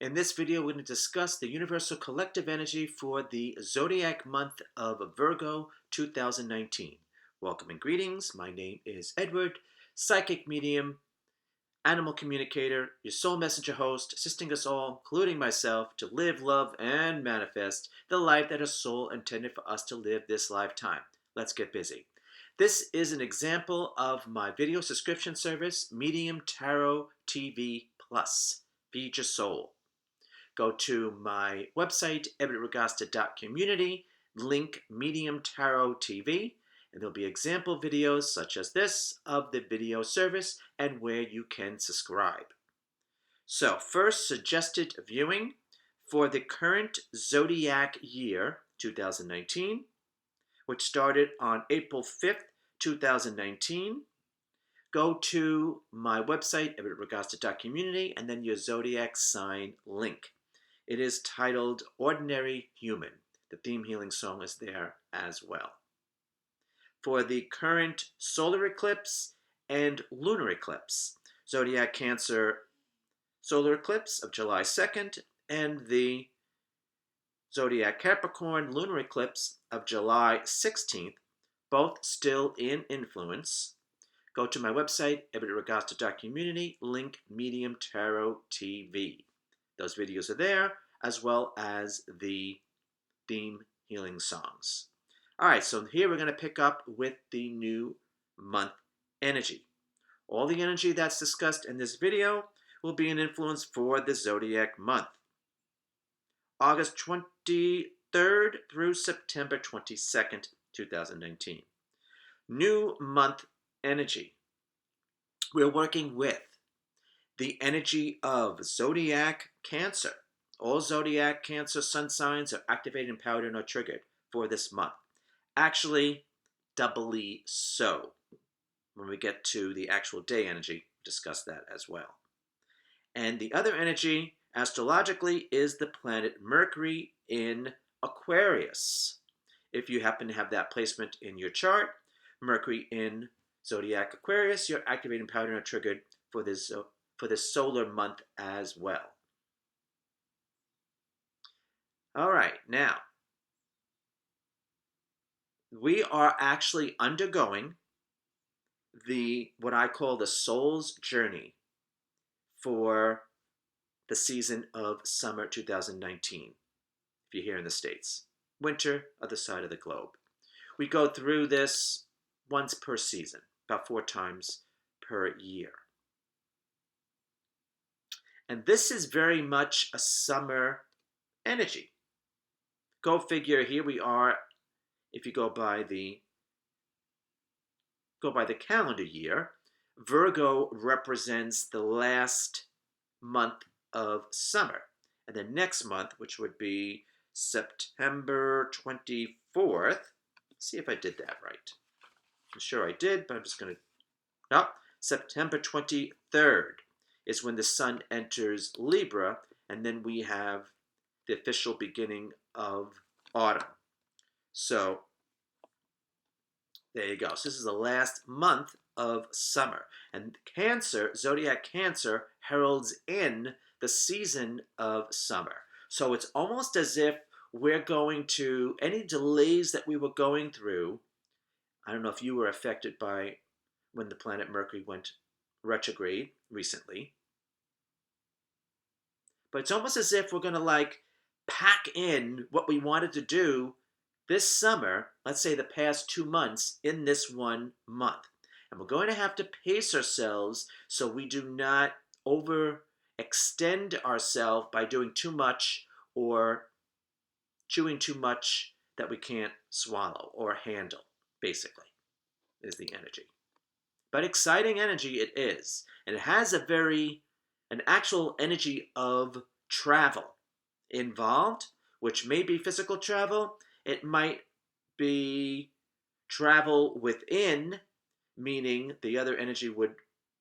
In this video, we're going to discuss the universal collective energy for the Zodiac month of Virgo 2019. Welcome and greetings. My name is Edward, psychic medium, animal communicator, your soul messenger host, assisting us all, including myself, to live, love, and manifest the life that our soul intended for us to live this lifetime. Let's get busy. This is an example of my video subscription service, Medium Tarot TV Plus. Feed your soul. Go to my website, Ragosta.community, link Medium Tarot TV, and there'll be example videos such as this of the video service and where you can subscribe. So, first suggested viewing for the current Zodiac year, 2019, which started on April 5th, 2019. Go to my website, Ragosta.community, and then your Zodiac sign link. It is titled Ordinary Human. The theme healing song is there as well. For the current solar eclipse and lunar eclipse, Zodiac Cancer solar eclipse of July 2nd and the Zodiac Capricorn lunar eclipse of July 16th, both still in influence. Go to my website, Ragosta.community, link Medium Tarot TV. Those videos are there, as well as the theme healing songs. All right, so here we're going to pick up with the new month energy. All the energy that's discussed in this video will be an influence for the Zodiac month. August 23rd through September 22nd, 2019. New month energy. We're working with the energy of Zodiac Cancer. All Zodiac Cancer sun signs are activated, empowered, and are triggered for this month. Actually, doubly so. When we get to the actual day energy, discuss that as well. And the other energy, astrologically, is the planet Mercury in Aquarius. If you happen to have that placement in your chart, Mercury in Zodiac Aquarius, you're activated, empowered, and are triggered for this solar month as well. All right, now, we are actually undergoing what I call the soul's journey for the season of summer 2019, if you're here in the States. Winter, other side of the globe. We go through this once per season, about 4 times per year. And this is very much a summer energy. Go figure, here we are, if you go by the calendar year, Virgo represents the last month of summer. And the next month, which would be September 24th, see if I did that right. I'm sure I did, but I'm just going to, no, September 23rd is when the sun enters Libra, and then we have the official beginning of autumn. So there you go. So this is the last month of summer. And Cancer, Zodiac Cancer, heralds in the season of summer. So it's almost as if we're going to, any delays that we were going through, I don't know if you were affected by when the planet Mercury went retrograde recently, but it's almost as if we're going to pack in what we wanted to do this summer, let's say the past 2 months, in this 1 month. And we're going to have to pace ourselves so we do not overextend ourselves by doing too much or chewing too much that we can't swallow or handle, basically, is the energy. But exciting energy it is. And it has an actual energy of travel involved, which may be physical travel. It might be travel within, meaning the other energy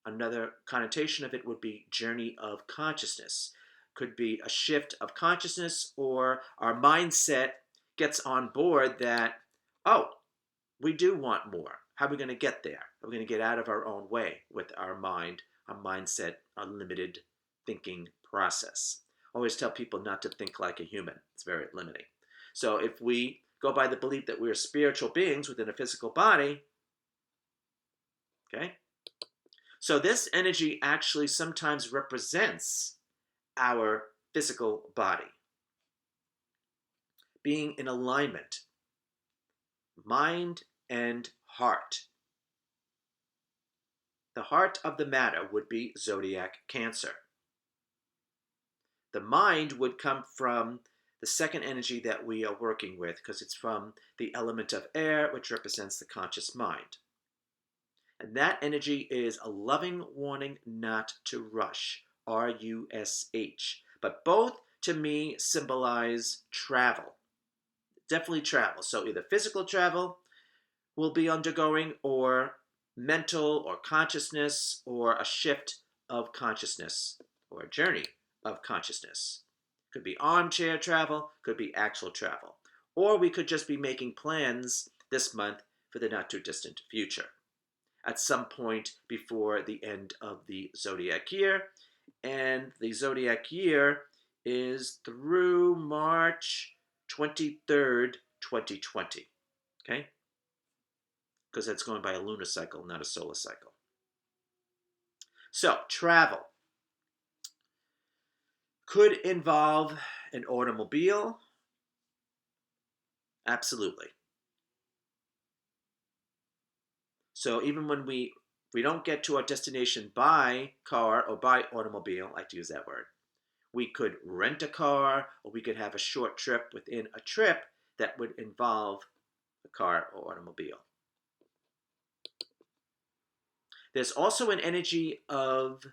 another connotation of it would be journey of consciousness. Could be a shift of consciousness, or our mindset gets on board that, oh, we do want more. How are we going to get there? Are we going to get out of our own way with our mind, our mindset, our limited thinking process? Always tell people not to think like a human. It's very limiting. So if we go by the belief that we're spiritual beings within a physical body, okay? So this energy actually sometimes represents our physical body. Being in alignment, mind and heart. The heart of the matter would be zodiac Cancer. The mind would come from the second energy that we are working with because it's from the element of air, which represents the conscious mind. And that energy is a loving warning not to rush, R-U-S-H. But both, to me, symbolize travel. Definitely travel. So either physical travel we'll be undergoing, or mental or consciousness, or a shift of consciousness, or a journey of consciousness. Could be armchair travel, could be actual travel. Or we could just be making plans this month for the not too distant future, at some point before the end of the zodiac year. And the zodiac year is through March 23rd, 2020. Okay? Because that's going by a lunar cycle, not a solar cycle. So, travel could involve an automobile. Absolutely. So even when we don't get to our destination by car or by automobile, I like to use that word, we could rent a car, or we could have a short trip within a trip that would involve a car or automobile. There's also an energy of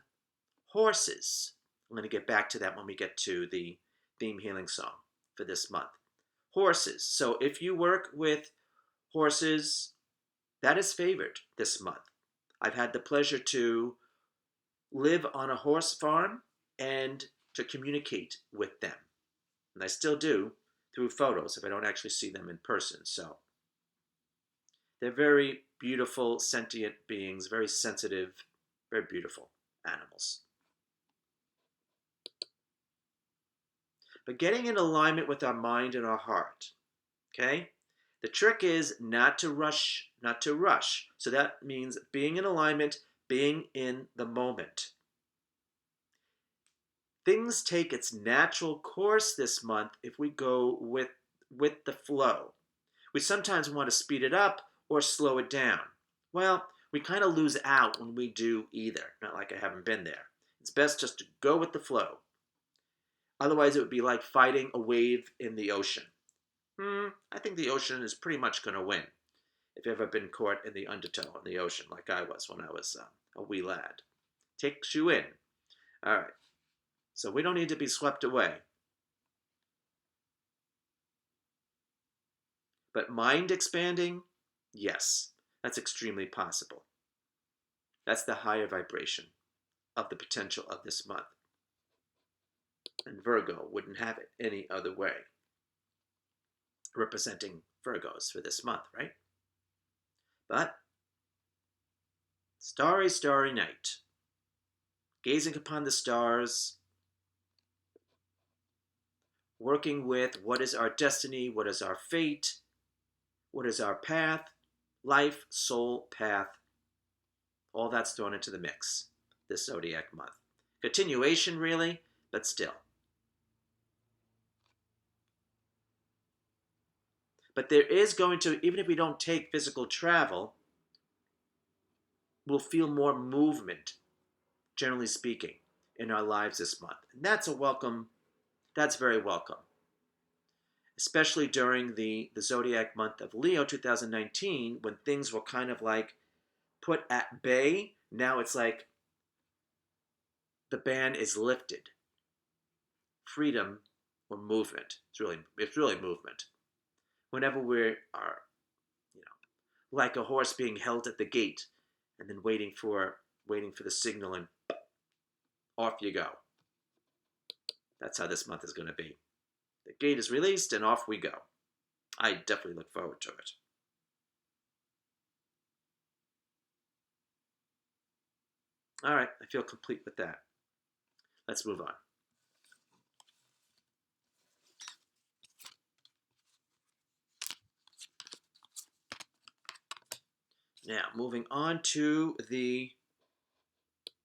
horses. I'm going to get back to that when we get to the theme healing song for this month. Horses. So if you work with horses, that is favored this month. I've had the pleasure to live on a horse farm and to communicate with them. And I still do through photos if I don't actually see them in person. So they're very beautiful, sentient beings, very sensitive, very beautiful animals. But getting in alignment with our mind and our heart, okay? The trick is not to rush, not to rush. So that means being in alignment, being in the moment. Things take its natural course this month if we go with the flow. We sometimes want to speed it up or slow it down. Well, we kind of lose out when we do either. Not like I haven't been there. It's best just to go with the flow. Otherwise, it would be like fighting a wave in the ocean. I think the ocean is pretty much going to win. If you've ever been caught in the undertow in the ocean, like I was when I was a wee lad. Takes you in. All right. So we don't need to be swept away. But mind expanding, yes, that's extremely possible. That's the higher vibration of the potential of this month. And Virgo wouldn't have it any other way. Representing Virgos for this month, right? But, starry, starry night. Gazing upon the stars, working with what is our destiny, what is our fate, what is our path, life, soul, path. All that's thrown into the mix this zodiac month. Continuation, really, but still. But there is going to, even if we don't take physical travel, we'll feel more movement, generally speaking, in our lives this month. And that's very welcome. Especially during the zodiac month of Leo 2019, when things were kind of like put at bay. Now it's like the ban is lifted. Freedom or movement. It's really movement. Whenever we are, like a horse being held at the gate and then waiting for the signal, and off you go. That's how this month is going to be. The gate is released and off we go. I definitely look forward to it. All right, I feel complete with that. Let's move on. Now, moving on to the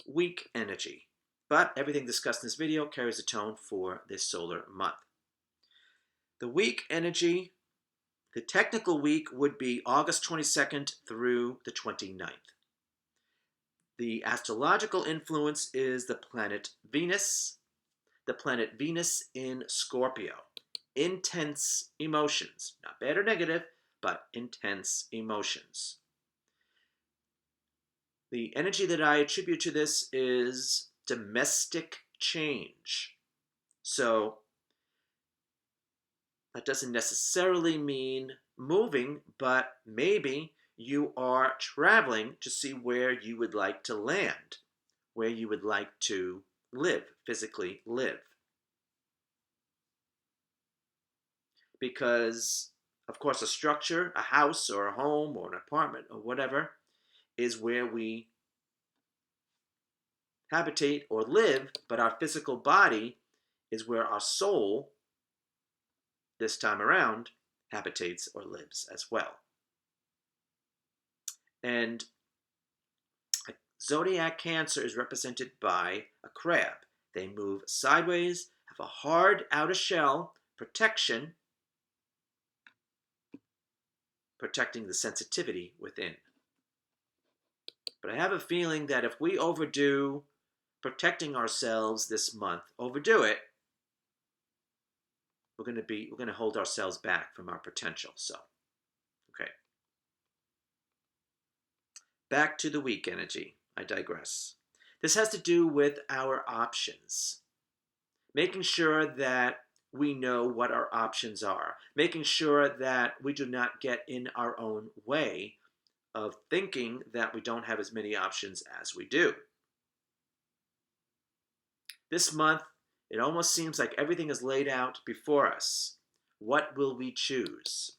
week energy. But everything discussed in this video carries a tone for this solar month. The week energy, the technical week would be August 22nd through the 29th. The astrological influence is the planet Venus in Scorpio. Intense emotions, not bad or negative, but intense emotions. The energy that I attribute to this is domestic change. So that doesn't necessarily mean moving, but maybe you are traveling to see where you would like to land, where you would like to live, physically live. Because, of course, a structure, a house or a home or an apartment or whatever, is where we habitate or live, but our physical body is where our soul, this time around, habitates or lives as well. And Zodiac Cancer is represented by a crab. They move sideways, have a hard outer shell, protection, protecting the sensitivity within. But I have a feeling that if we overdo protecting ourselves this month, overdo it, we're going to hold ourselves back from our potential. So, okay. Back to the week energy. I digress. This has to do with our options. Making sure that we know what our options are. Making sure that we do not get in our own way of thinking that we don't have as many options as we do. This month, it almost seems like everything is laid out before us. What will we choose?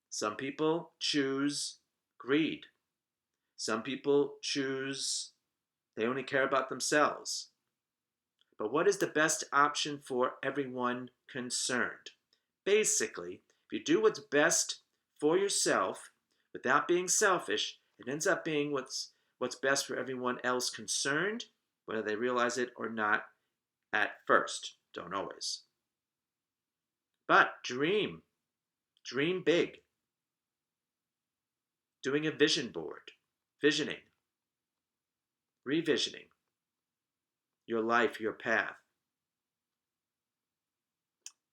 Some people choose greed. Some people choose they only care about themselves. But what is the best option for everyone concerned? Basically, if you do what's best for yourself without being selfish, it ends up being what's best for everyone else concerned, whether they realize it or not at first. Don't always. But dream big. Doing a vision board, visioning, revisioning your life, your path.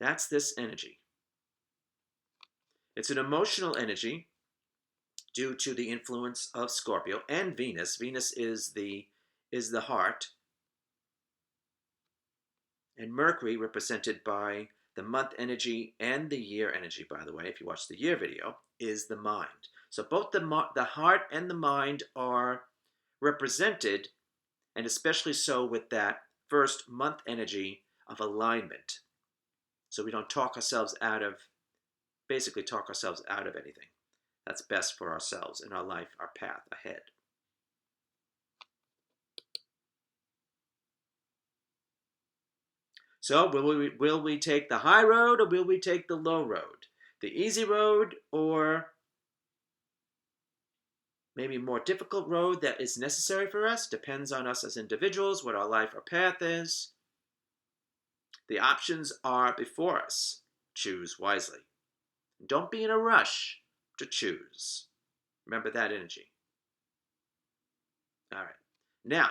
That's this energy. It's an emotional energy due to the influence of Scorpio and Venus. Venus is the heart. And Mercury, represented by the month energy and the year energy, by the way, if you watch the year video, is the mind. So both the heart and the mind are represented, and especially so with that first month energy of alignment. So we don't talk ourselves out of anything. That's best for ourselves in our life, our path ahead. So will we take the high road or will we take the low road? The easy road or maybe a more difficult road that is necessary for us? Depends on us as individuals, what our life, our path is. The options are before us. Choose wisely. Don't be in a rush to choose. Remember that energy. All right. Now,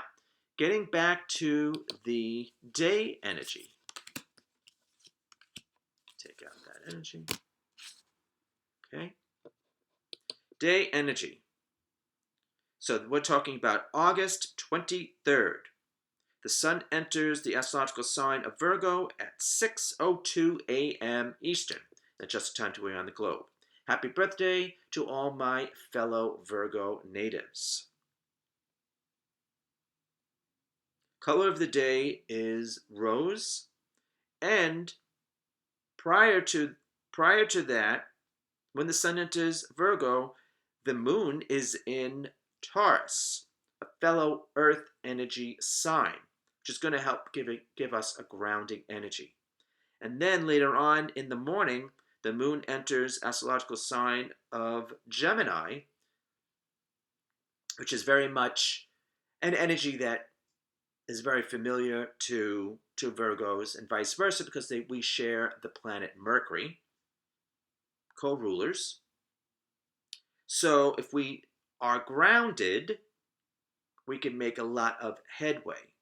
getting back to the day energy. Take out that energy. Okay. Day energy. So we're talking about August 23rd. The sun enters the astrological sign of Virgo at 6:02 a.m. Eastern. That's just the time to wear on the globe. Happy birthday to all my fellow Virgo natives. Color of the day is rose, and prior to that, when the sun enters Virgo, the moon is in Taurus, a fellow earth energy sign, which is going to help give us a grounding energy. And then later on in the morning, the moon enters astrological sign of Gemini, which is very much an energy that is very familiar to Virgos and vice versa because we share the planet Mercury, co-rulers. So if we are grounded, we can make a lot of headway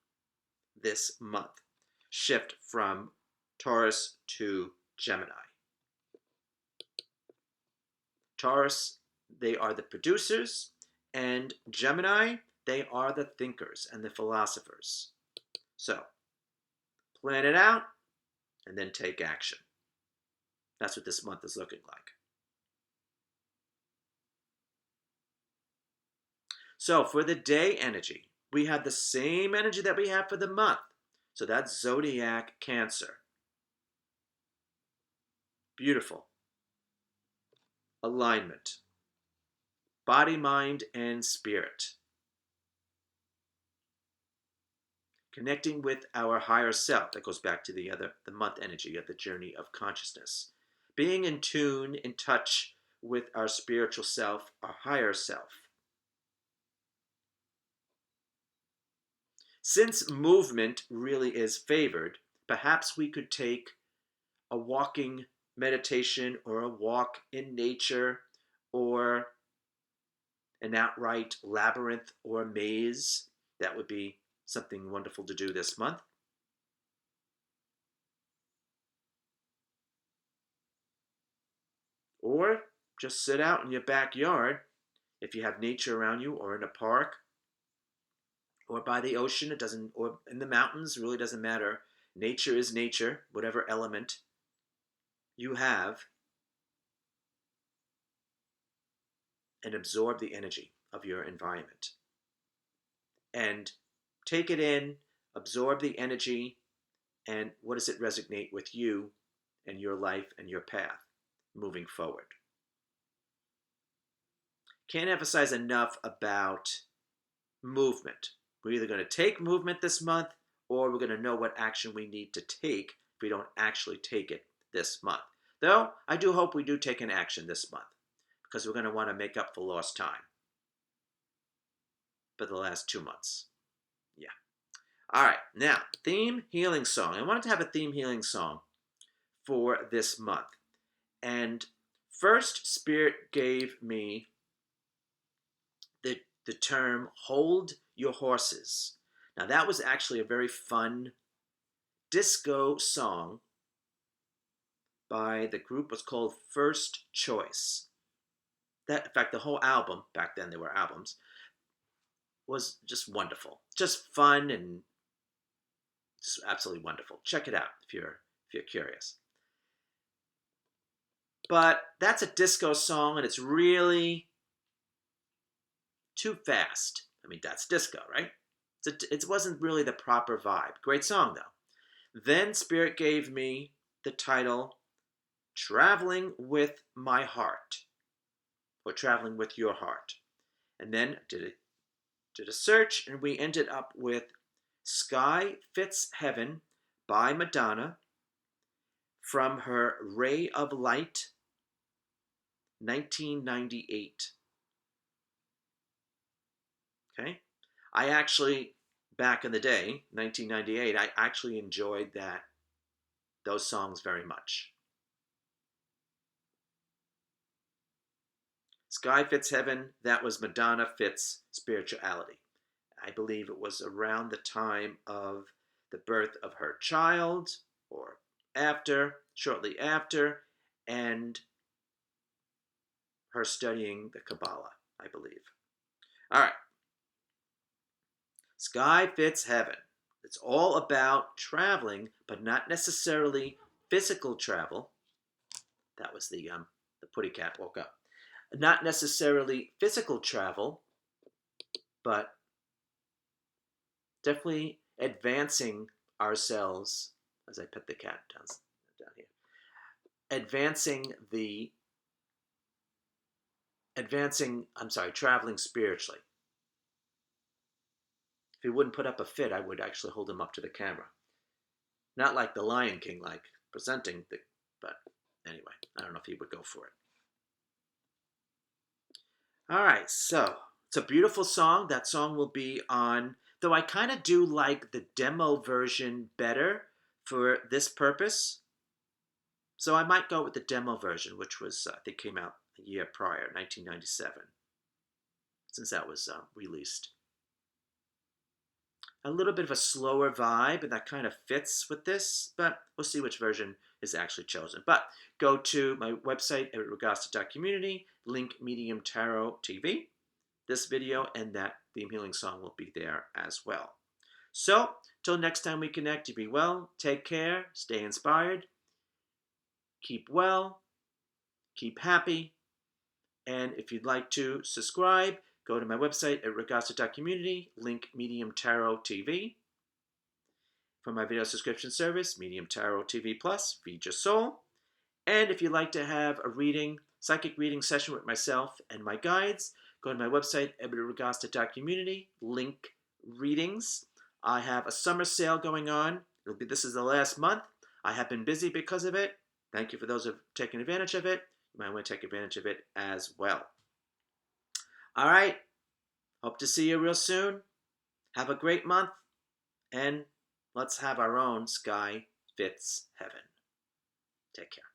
this month. Shift from Taurus to Gemini. Taurus, they are the producers, and Gemini, they are the thinkers and the philosophers. So, plan it out and then take action. That's what this month is looking like. So, for the day energy, we have the same energy that we have for the month. So, that's Zodiac Cancer. Beautiful. Alignment. Body, mind, and spirit. Connecting with our higher self. That goes back to the month energy of the journey of consciousness. Being in tune, in touch with our spiritual self, our higher self. Since movement really is favored, perhaps we could take a walking meditation or a walk in nature or an outright labyrinth or maze. That would be something wonderful to do this month. Or just sit out in your backyard if you have nature around you, or in a park, or by the ocean. It doesn't, or in the mountains, really doesn't matter. Nature is nature, whatever element you have, and absorb the energy of your environment. And take it in, absorb the energy, and what does it resonate with you and your life and your path moving forward. Can't emphasize enough about movement. We're either going to take movement this month, or we're going to know what action we need to take if we don't actually take it this month. Though, I do hope we do take an action this month, because we're going to want to make up for lost time for the last 2 months. Yeah. All right, now, theme healing song. I wanted to have a theme healing song for this month. And first, Spirit gave me the term hold your horses. Now, that was actually a very fun disco song by the group was called First Choice. That, in fact, the whole album, back then there were albums, was just wonderful. Just fun and just absolutely wonderful. Check it out if you're curious. But that's a disco song, and it's really too fast. I mean, that's disco, right? It wasn't really the proper vibe. Great song, though. Then Spirit gave me the title Traveling with My Heart, or Traveling with Your Heart. And then did a search, and we ended up with Sky Fits Heaven by Madonna from her Ray of Light, 1998. Okay? I actually, back in the day, 1998, I actually enjoyed those songs very much. Sky Fits Heaven, that was Madonna Fits Spirituality. I believe it was around the time of the birth of her child, or shortly after, and her studying the Kabbalah, I believe. All right. Sky Fits Heaven. It's all about traveling, but not necessarily physical travel. That was the putty cat woke up. Not necessarily physical travel, but definitely advancing ourselves, as I pet the cat down here. Traveling spiritually. If he wouldn't put up a fit, I would actually hold him up to the camera. Not like the Lion King, like presenting, but anyway, I don't know if he would go for it. All right, so it's a beautiful song. That song will be on, though I kind of do like the demo version better for this purpose. So I might go with the demo version, which was, I think, came out a year prior, 1997, since that was released. A little bit of a slower vibe, and that kind of fits with this, but we'll see which version is actually chosen. But go to my website at Ragosta.community, link Medium Tarot TV. This video and that theme healing song will be there as well. So, till next time we connect, you be well, take care, stay inspired, keep well, keep happy, and if you'd like to subscribe, go to my website at Ragosta.community, link Medium Tarot TV. For my video subscription service, Medium Tarot TV Plus, feed your soul. And if you'd like to have a reading, psychic reading session with myself and my guides, go to my website, Ragosta.community, link readings. I have a summer sale going on. This is the last month. I have been busy because of it. Thank you for those who have taken advantage of it. You might want to take advantage of it as well. All right. Hope to see you real soon. Have a great month. And let's have our own sky fits heaven. Take care.